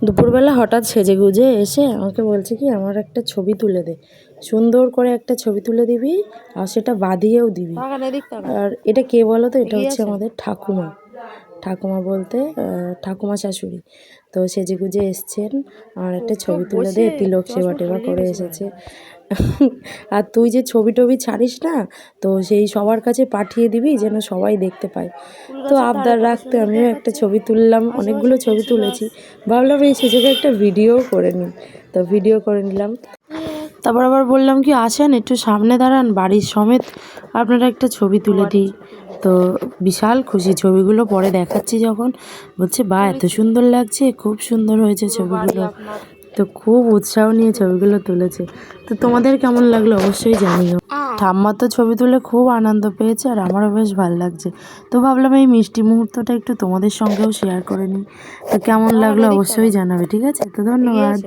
দুপুরবেলা হঠাৎ সেজেগুজে এসে আমাকে বলছে কি আমার একটা ছবি তুলে দে, সুন্দর করে একটা ছবি তুলে দিবি আর সেটা বাঁধিয়েও দিবি। আর এটা কে বলো তো? এটা হচ্ছে আমাদের ঠাকুমা। ঠাকুমা বলতে ঠাকুমা শাশুড়ি। তো সেজেগুজে এসছেন, আর একটা ছবি তুলে দে, তিলক সেবা টেবা করে এসেছে। আর তুই যে ছবি টবি ছাড়িস না, তো সেই সবার কাছে পাঠিয়ে দিবি যেন সবাই দেখতে পায়। তো আবদার রাখতে আমিও একটা ছবি তুললাম, অনেকগুলো ছবি তুলেছি। ভাবলাম এই সুযোগে একটা ভিডিও করে নিই, তো ভিডিও করে নিলাম। তারপর আবার বললাম কি আসেন একটু সামনে দাঁড়ান, বাড়ির সমেত আপনারা একটা ছবি তুলে দিই। তো বিশাল খুশি, ছবিগুলো পরে দেখাচ্ছি যখন, বলছে বা এত সুন্দর লাগছে, খুব সুন্দর হয়েছে ছবিগুলো। তো খুব উৎসাহ নিয়ে ছবিগুলো তুলেছে। তো তোমাদের কেমন লাগলো অবশ্যই জানিও। ঠাম্মা তো ছবি তুলে খুব আনন্দ পেয়েছে, আর আমারও বেশ ভালো লাগছে। তো ভাবলাম এই মিষ্টি মুহূর্তটা একটু তোমাদের সঙ্গেও শেয়ার করে নিই। তো কেমন লাগলো অবশ্যই জানাবে, ঠিক আছে? তো ধন্যবাদ।